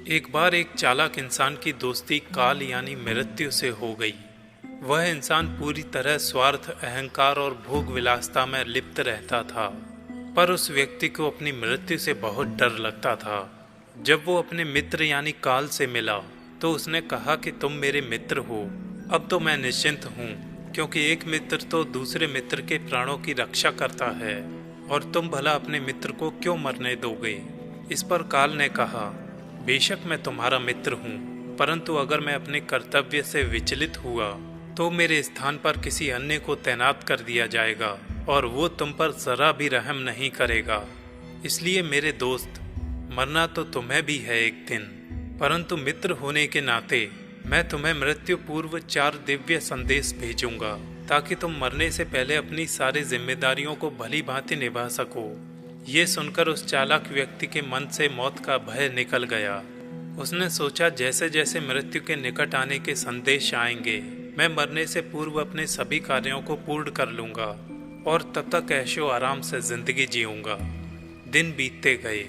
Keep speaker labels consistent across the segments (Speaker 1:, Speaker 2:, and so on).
Speaker 1: एक बार एक चालाक इंसान की दोस्ती काल यानी मृत्यु से हो गई। वह इंसान पूरी तरह स्वार्थ, अहंकार और भोग विलासता में लिप्त रहता था, पर उस व्यक्ति को अपनी मृत्यु से बहुत डर लगता था। जब वो अपने मित्र यानी काल से मिला तो उसने कहा कि तुम मेरे मित्र हो, अब तो मैं निश्चिंत हूँ, क्योंकि एक मित्र तो दूसरे मित्र के प्राणों की रक्षा करता है और तुम भला अपने मित्र को क्यों मरने दोगे। इस पर काल ने कहा, बेशक मैं तुम्हारा मित्र हूँ, परंतु अगर मैं अपने कर्तव्य से विचलित हुआ तो मेरे स्थान पर किसी अन्य को तैनात कर दिया जाएगा और वो तुम पर जरा भी रहम नहीं करेगा। इसलिए मेरे दोस्त, मरना तो तुम्हें भी है एक दिन, परंतु मित्र होने के नाते मैं तुम्हें मृत्यु पूर्व 4 दिव्य संदेश भेजूंगा, ताकि तुम मरने से पहले अपनी सारी जिम्मेदारियों को भली भांति निभा सको। ये सुनकर उस चालाक व्यक्ति के मन से मौत का भय निकल गया। उसने सोचा, जैसे जैसे मृत्यु के निकट आने के संदेश आएंगे, मैं मरने से पूर्व अपने सभी कार्यों को पूर्ण कर लूंगा और तब तक ऐशो आराम से जिंदगी जीऊंगा। दिन बीतते गए,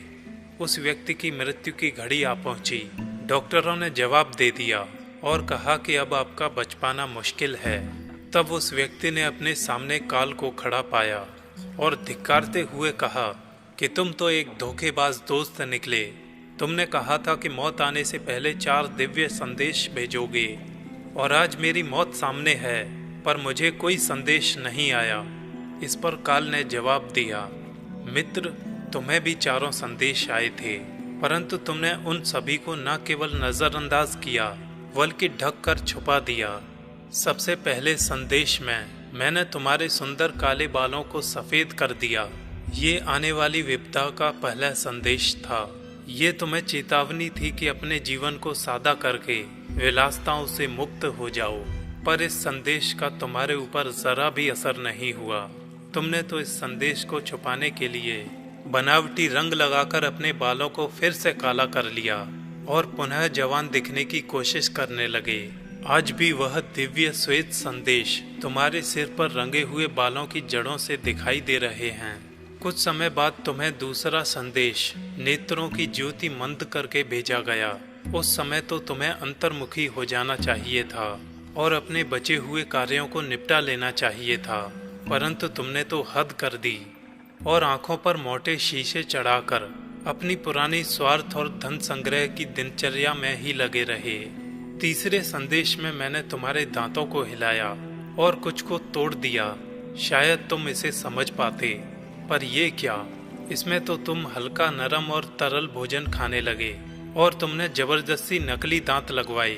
Speaker 1: उस व्यक्ति की मृत्यु की घड़ी आ पहुंची। डॉक्टरों ने जवाब दे दिया और कहा कि अब आपका बच पाना मुश्किल है। तब उस व्यक्ति ने अपने सामने काल को खड़ा पाया और धिक्कारते हुए कहा कि तुम तो एक धोखेबाज दोस्त निकले। तुमने कहा था कि मौत आने से पहले 4 दिव्य संदेश भेजोगे, और आज मेरी मौत सामने है, पर मुझे कोई संदेश नहीं आया। इस पर काल ने जवाब दिया, मित्र, तुम्हें भी 4 संदेश आए थे, परंतु तुमने उन सभी को न केवल नजरअंदाज किया बल्कि ढक कर छुपा दिया। सबसे पहले संदेश में मैंने तुम्हारे सुंदर काले बालों को सफेद कर दिया। ये आने वाली विपदा का पहला संदेश था। ये तुम्हें चेतावनी थी कि अपने जीवन को सादा करके विलासिताओं से मुक्त हो जाओ, पर इस संदेश का तुम्हारे ऊपर जरा भी असर नहीं हुआ। तुमने तो इस संदेश को छुपाने के लिए बनावटी रंग लगाकर अपने बालों को फिर से काला कर लिया और पुनः जवान दिखने की कोशिश करने लगे। आज भी वह दिव्य श्वेत संदेश तुम्हारे सिर पर रंगे हुए बालों की जड़ों से दिखाई दे रहे हैं। कुछ समय बाद तुम्हें दूसरा संदेश नेत्रों की ज्योति मंद करके भेजा गया। उस समय तो तुम्हें अंतर्मुखी हो जाना चाहिए था और अपने बचे हुए कार्यों को निपटा लेना चाहिए था, परंतु तुमने तो हद कर दी और आंखों पर मोटे शीशे चढ़ाकर अपनी पुरानी स्वार्थ और धन संग्रह की दिनचर्या में ही लगे रहे। तीसरे संदेश में मैंने तुम्हारे दांतों को हिलाया और कुछ को तोड़ दिया। शायद तुम इसे समझ पाते, पर ये क्या, इसमें तो तुम हल्का, नरम और तरल भोजन खाने लगे और तुमने जबरदस्ती नकली दांत लगवाए।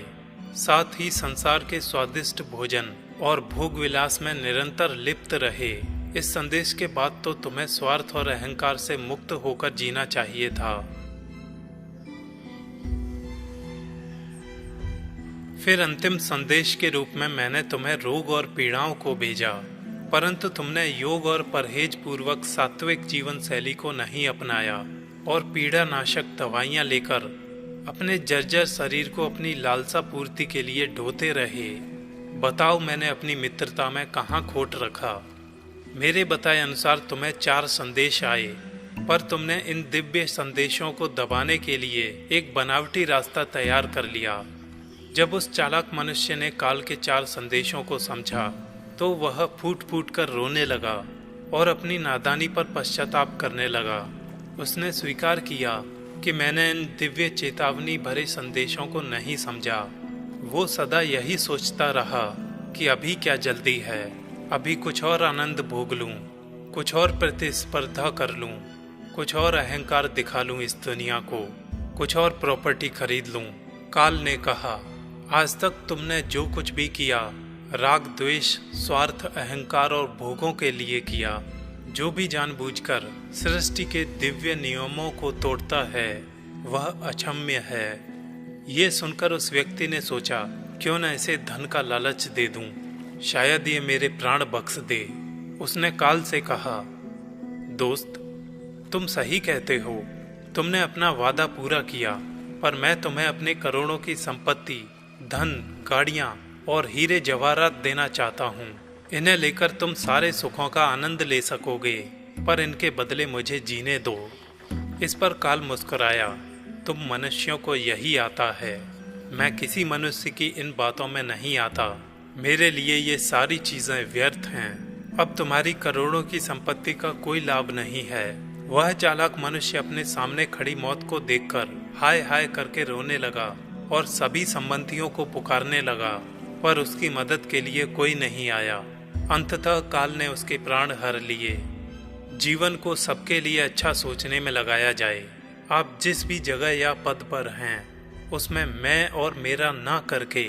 Speaker 1: साथ ही संसार के स्वादिष्ट भोजन और भोग विलास में निरंतर लिप्त रहे। इस संदेश के बाद तो तुम्हें स्वार्थ और अहंकार से मुक्त होकर जीना चाहिए था। फिर अंतिम संदेश के रूप में मैंने तुम्हें रोग और पीड़ाओं को भेजा, परंतु तुमने योग और परहेज पूर्वक सात्विक जीवन शैली को नहीं अपनाया और पीड़ा नाशक दवाइयां लेकर अपने जर्जर शरीर को अपनी लालसा पूर्ति के लिए ढोते रहे। बताओ, मैंने अपनी मित्रता में कहाँ खोट रखा। मेरे बताए अनुसार तुम्हें 4 संदेश आए, पर तुमने इन दिव्य संदेशों को दबाने के लिए एक बनावटी रास्ता तैयार कर लिया। जब उस चालाक मनुष्य ने काल के 4 संदेशों को समझा तो वह फूट फूट कर रोने लगा और अपनी नादानी पर पश्चाताप करने लगा। उसने स्वीकार किया कि मैंने इन दिव्य चेतावनी भरे संदेशों को नहीं समझा। वो सदा यही सोचता रहा कि अभी क्या जल्दी है, अभी कुछ और आनंद भोग लूं, कुछ और प्रतिस्पर्धा कर लूं, कुछ और अहंकार दिखा लूं इस दुनिया को, कुछ और प्रॉपर्टी खरीद लूं। काल ने कहा, आज तक तुमने जो कुछ भी किया राग, द्वेष, स्वार्थ, अहंकार और भोगों के लिए किया। जो भी जानबूझकर सृष्टि के दिव्य नियमों को तोड़ता है वह अक्षम्य है। ये सुनकर उस व्यक्ति ने सोचा, क्यों न इसे धन का लालच दे दूं, शायद ये मेरे प्राण बख्श दे। उसने काल से कहा, दोस्त, तुम सही कहते हो, तुमने अपना वादा पूरा किया, पर मैं तुम्हें अपने करोड़ों की संपत्ति, धन, गाड़ियां और हीरे जवाहरात देना चाहता हूँ। इन्हें लेकर तुम सारे सुखों का आनंद ले सकोगे, पर इनके बदले मुझे जीने दो। इस पर काल मुस्कुराया तुम मनुष्यों को यही आता है। मैं किसी मनुष्य की इन बातों में नहीं आता। मेरे लिए ये सारी चीजें व्यर्थ हैं। अब तुम्हारी करोड़ों की संपत्ति का कोई लाभ नहीं है। वह चालाक मनुष्य अपने सामने खड़ी मौत को देखकर हाय हाय करके रोने लगा और सभी संबंधियों को पुकारने लगा, पर उसकी मदद के लिए कोई नहीं आया। अंततः काल ने उसके प्राण हर लिए। जीवन को सबके लिए अच्छा सोचने में लगाया जाए। आप जिस भी जगह या पद पर हैं, उसमें मैं और मेरा ना करके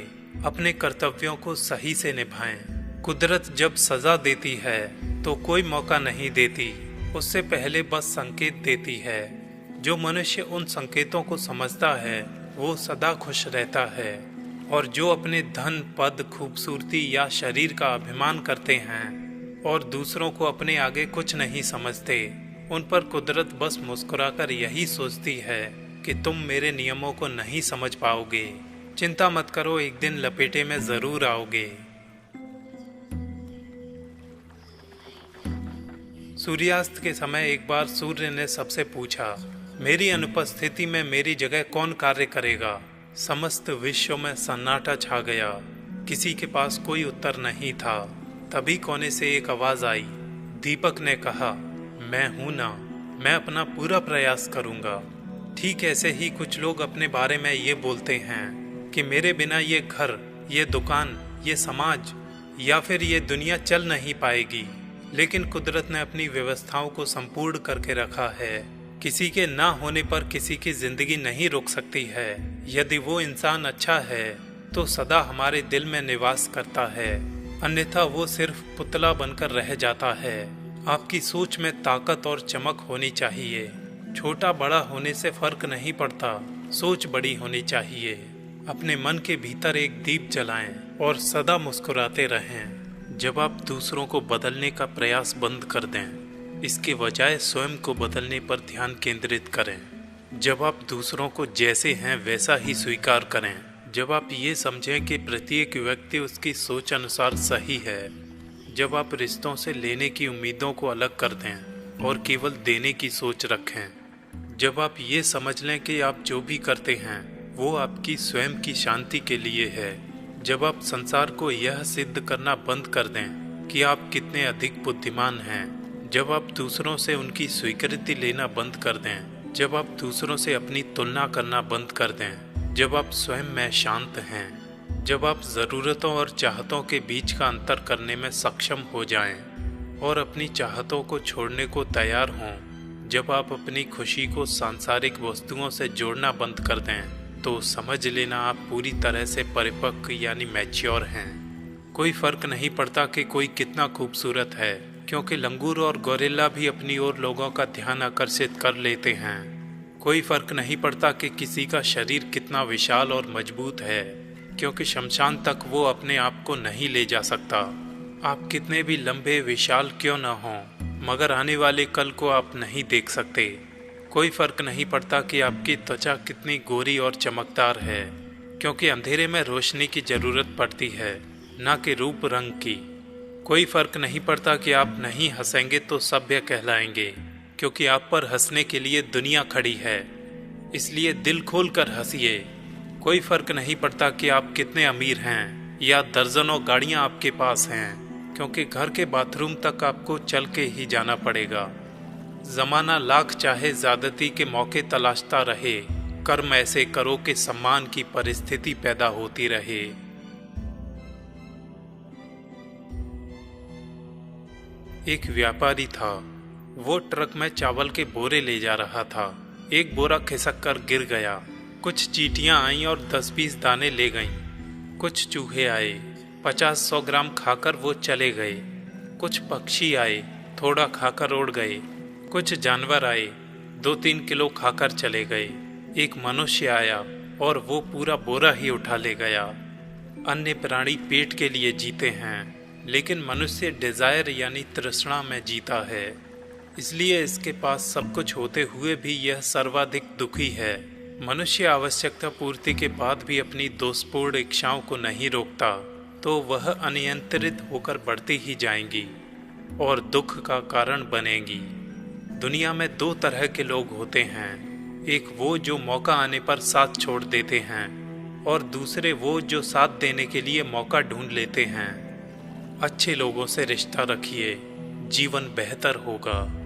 Speaker 1: अपने कर्तव्यों को सही से निभाएं। कुदरत जब सजा देती है तो कोई मौका नहीं देती, उससे पहले बस संकेत देती है। जो मनुष्य उन संकेतों को समझता है वो सदा खुश रहता है, और जो अपने धन, पद, खूबसूरती या शरीर का अभिमान करते हैं और दूसरों को अपने आगे कुछ नहीं समझते, उन पर कुदरत बस मुस्कुराकर यही सोचती है कि तुम मेरे नियमों को नहीं समझ पाओगे। चिंता मत करो, एक दिन लपेटे में जरूर आओगे। सूर्यास्त के समय एक बार सूर्य ने सबसे पूछा, मेरी अनुपस्थिति में मेरी जगह कौन कार्य करेगा? समस्त विश्व में सन्नाटा छा गया। किसी के पास कोई उत्तर नहीं था। तभी कोने से एक आवाज आई। दीपक ने कहा, मैं हूं ना, मैं अपना पूरा प्रयास करूंगा। ठीक ऐसे ही कुछ लोग अपने बारे में ये बोलते हैं कि मेरे बिना ये घर, ये दुकान, ये समाज या फिर ये दुनिया चल नहीं पाएगी। लेकिन कुदरत ने अपनी व्यवस्थाओं को संपूर्ण करके रखा है। किसी के ना होने पर किसी की जिंदगी नहीं रुक सकती है। यदि वो इंसान अच्छा है तो सदा हमारे दिल में निवास करता है, अन्यथा वो सिर्फ पुतला बनकर रह जाता है। आपकी सोच में ताकत और चमक होनी चाहिए। छोटा बड़ा होने से फर्क नहीं पड़ता, सोच बड़ी होनी चाहिए। अपने मन के भीतर एक दीप जलाएं और सदा मुस्कुराते रहें। जब आप दूसरों को बदलने का प्रयास बंद कर दें, इसके बजाय स्वयं को बदलने पर ध्यान केंद्रित करें। जब आप दूसरों को जैसे हैं वैसा ही स्वीकार करें। जब आप ये समझें कि प्रत्येक व्यक्ति उसकी सोच अनुसार सही है। जब आप रिश्तों से लेने की उम्मीदों को अलग कर दें और केवल देने की सोच रखें। जब आप ये समझ लें कि आप जो भी करते हैं वो आपकी स्वयं की शांति के लिए है। जब आप संसार को यह सिद्ध करना बंद कर दें कि आप कितने अधिक बुद्धिमान हैं। जब आप दूसरों से उनकी स्वीकृति लेना बंद कर दें। जब आप दूसरों से अपनी तुलना करना बंद कर दें। जब आप स्वयं में शांत हैं। जब आप ज़रूरतों और चाहतों के बीच का अंतर करने में सक्षम हो जाएं और अपनी चाहतों को छोड़ने को तैयार हों। जब आप अपनी खुशी को सांसारिक वस्तुओं से जोड़ना बंद कर दें तो समझ लेना आप पूरी तरह से परिपक्व यानी मैच्योर हैं। कोई फर्क नहीं पड़ता कि कोई कितना खूबसूरत है, क्योंकि लंगूर और गोरिल्ला भी अपनी ओर लोगों का ध्यान आकर्षित कर लेते हैं। कोई फर्क नहीं पड़ता कि किसी का शरीर कितना विशाल और मजबूत है, क्योंकि शमशान तक वो अपने आप को नहीं ले जा सकता। आप कितने भी लंबे विशाल क्यों न हों, मगर आने वाले कल को आप नहीं देख सकते। कोई फर्क नहीं पड़ता कि आपकी त्वचा कितनी गोरी और चमकदार है, क्योंकि अंधेरे में रोशनी की जरूरत पड़ती है, न कि रूप रंग की। कोई फर्क नहीं पड़ता कि आप नहीं हंसेंगे तो सभ्य कहलाएंगे, क्योंकि आप पर हंसने के लिए दुनिया खड़ी है। इसलिए दिल खोल कर हंसिए। कोई फर्क नहीं पड़ता कि आप कितने अमीर हैं या दर्जनों गाड़ियां आपके पास हैं, क्योंकि घर के बाथरूम तक आपको चल के ही जाना पड़ेगा। जमाना लाख चाहे ज्यादती के मौके तलाशता रहे, कर्म ऐसे करो कि सम्मान की परिस्थिति पैदा होती रहे। एक व्यापारी था। वो ट्रक में चावल के बोरे ले जा रहा था। एक बोरा खिसक कर गिर गया। कुछ चींटियां आईं और 10-20 दाने ले गईं। कुछ चूहे आए, 50-100 ग्राम खाकर वो चले गए। कुछ पक्षी आए, थोड़ा खाकर उड़ गए। कुछ जानवर आए, 2-3 किलो खाकर चले गए। एक मनुष्य आया और वो पूरा बोरा ही उठा ले गया। अन्य प्राणी पेट के लिए जीते हैं, लेकिन मनुष्य डिजायर यानी तृष्णा में जीता है। इसलिए इसके पास सब कुछ होते हुए भी यह सर्वाधिक दुखी है। मनुष्य आवश्यकता पूर्ति के बाद भी अपनी दोषपूर्ण इच्छाओं को नहीं रोकता तो वह अनियंत्रित होकर बढ़ती ही जाएंगी और दुख का कारण बनेंगी। दुनिया में 2 तरह के लोग होते हैं, एक वो जो मौका आने पर साथ छोड़ देते हैं और दूसरे वो जो साथ देने के लिए मौका ढूंढ लेते हैं। अच्छे लोगों से रिश्ता रखिए, जीवन बेहतर होगा।